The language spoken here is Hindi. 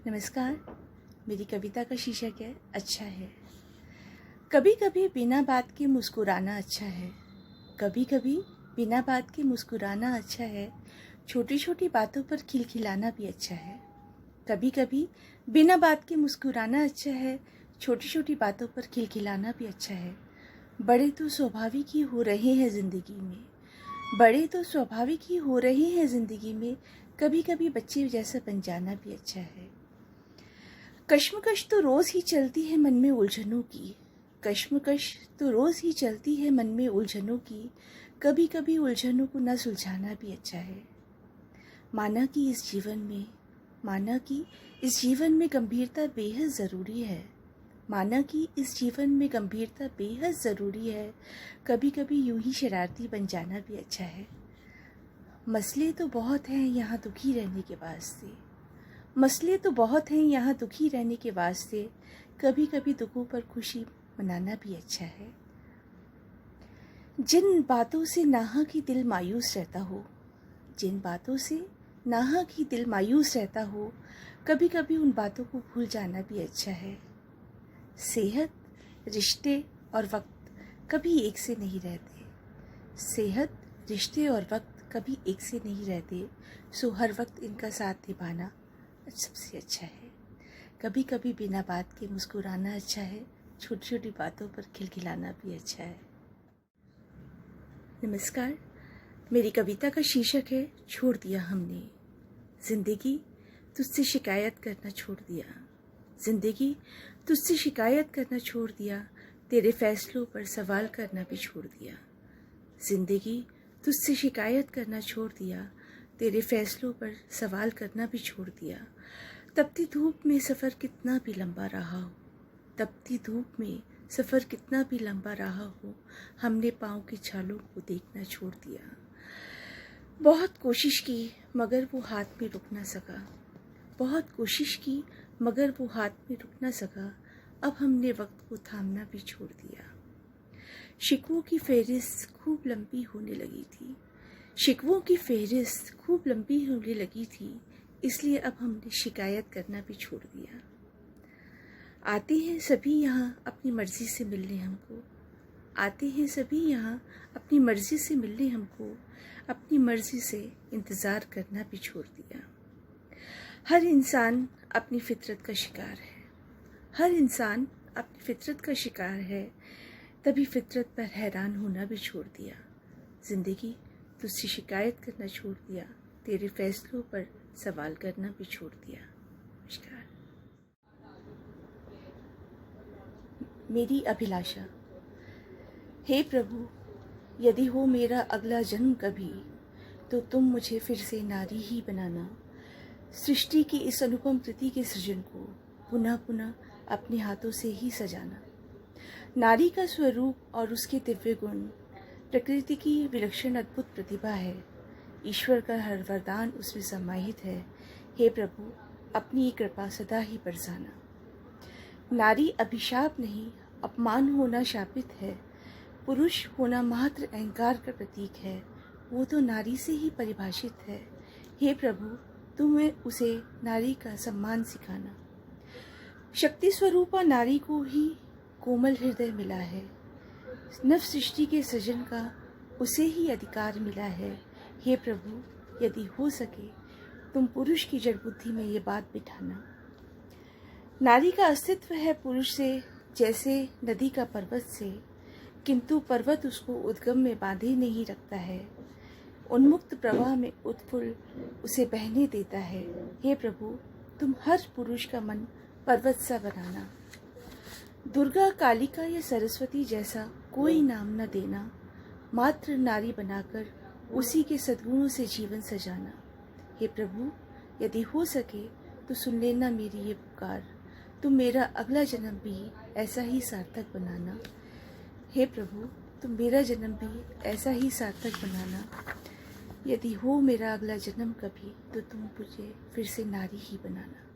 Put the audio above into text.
नमस्कार। मेरी कविता का शीर्षक है अच्छा है। कभी कभी बिना बात के मुस्कुराना अच्छा है। कभी कभी बिना बात के मुस्कुराना अच्छा है। छोटी छोटी बातों पर खिलखिलाना भी अच्छा है। कभी कभी बिना बात के मुस्कुराना अच्छा है। छोटी छोटी बातों पर खिलखिलाना भी अच्छा है। बड़े तो स्वाभाविक ही हो रहे हैं ज़िंदगी में। बड़े तो स्वाभाविक ही हो रहे हैं ज़िंदगी में। कभी कभी बच्चे जैसा बन जाना भी अच्छा है। कश्मकश तो रोज़ ही चलती है मन में उलझनों की। कश्मकश तो रोज़ ही चलती है मन में उलझनों की। कभी कभी उलझनों को न सुलझाना भी अच्छा है। माना कि इस जीवन में गंभीरता बेहद ज़रूरी है। माना कि इस जीवन में गंभीरता बेहद ज़रूरी है। कभी कभी यूं ही शरारती बन जाना भी अच्छा है। मसले तो बहुत हैं यहाँ दुखी रहने के वास्ते। मसले तो बहुत हैं यहाँ दुखी रहने के वास्ते। कभी कभी दुखों पर खुशी मनाना भी अच्छा है। जिन बातों से नाहक ही दिल मायूस रहता हो, जिन बातों से नाहक ही दिल मायूस रहता हो, कभी कभी उन बातों को भूल जाना भी अच्छा है। सेहत, रिश्ते और वक्त कभी एक से नहीं रहते। सेहत, रिश्ते और वक्त कभी एक से नहीं रहते। सो हर वक्त इनका साथ निभाना सबसे अच्छा है। कभी कभी बिना बात के मुस्कुराना अच्छा है। छोटी छोटी बातों पर खिलखिलाना भी अच्छा है। नमस्कार। मेरी कविता का शीर्षक है छोड़ दिया हमने। जिंदगी तुझसे शिकायत करना छोड़ दिया। जिंदगी तुझसे शिकायत करना छोड़ दिया। तेरे फैसलों पर सवाल करना भी छोड़ दिया। जिंदगी तुझसे शिकायत करना छोड़ दिया। तेरे फैसलों पर सवाल करना भी छोड़ दिया। तपती धूप में सफ़र कितना भी लंबा रहा हो, तपती धूप में सफ़र कितना भी लंबा रहा हो, हमने पाँव की छालों को देखना छोड़ दिया। बहुत कोशिश की मगर वो हाथ में रुक ना सका। बहुत कोशिश की मगर वो हाथ में रुक ना सका। अब हमने वक्त को थामना भी छोड़ दिया। शिकवों की फहरिस्त खूब लंबी होने लगी थी। शिकवों की फहरिस्त खूब लंबी होने लगी थी। इसलिए अब हमने शिकायत करना भी छोड़ दिया। आते हैं सभी यहाँ अपनी मर्जी से मिलने हमको। आते हैं सभी यहाँ अपनी मर्जी से मिलने हमको। अपनी मर्जी से इंतज़ार करना भी छोड़ दिया। हर इंसान अपनी फितरत का शिकार है। हर इंसान अपनी फितरत का शिकार है। तभी फितरत पर हैरान होना भी छोड़ दिया। ज़िंदगी तुझसे शिकायत करना छोड़ दिया। तेरे फैसलों पर सवाल करना भी छोड़ दिया। नमस्कार। मेरी अभिलाषा। हे प्रभु, यदि हो मेरा अगला जन्म कभी, तो तुम मुझे फिर से नारी ही बनाना। सृष्टि की इस अनुपम कृति के सृजन को पुनः पुनः अपने हाथों से ही सजाना। नारी का स्वरूप और उसके दिव्य गुण प्रकृति की विलक्षण अद्भुत प्रतिभा है। ईश्वर का हर वरदान उसमें समाहित है। हे प्रभु, अपनी कृपा सदा ही बरसाना। नारी अभिशाप नहीं, अपमान होना शापित है। पुरुष होना मात्र अहंकार का प्रतीक है। वो तो नारी से ही परिभाषित है। हे प्रभु, तुम्हें उसे नारी का सम्मान सिखाना। शक्ति स्वरूपा नारी को ही कोमल हृदय मिला है। नव सृष्टि के सृजन का उसे ही अधिकार मिला है। हे प्रभु, यदि हो सके तुम पुरुष की जड़ बुद्धि में ये बात बिठाना। नारी का अस्तित्व है पुरुष से, जैसे नदी का पर्वत से, किंतु पर्वत उसको उद्गम में बांधे नहीं रखता है। उन्मुक्त प्रवाह में उत्फुल्ल उसे बहने देता है। हे प्रभु, तुम हर पुरुष का मन पर्वत सा बनाना। दुर्गा, कालिका या सरस्वती जैसा कोई नाम न देना। मात्र नारी बनाकर उसी के सद्गुणों से जीवन सजाना। हे प्रभु, यदि हो सके तो सुन लेना मेरी ये पुकार। तुम मेरा अगला जन्म भी ऐसा ही सार्थक बनाना। हे प्रभु, तुम मेरा जन्म भी ऐसा ही सार्थक बनाना। यदि हो मेरा अगला जन्म कभी, तो तुम मुझे फिर से नारी ही बनाना।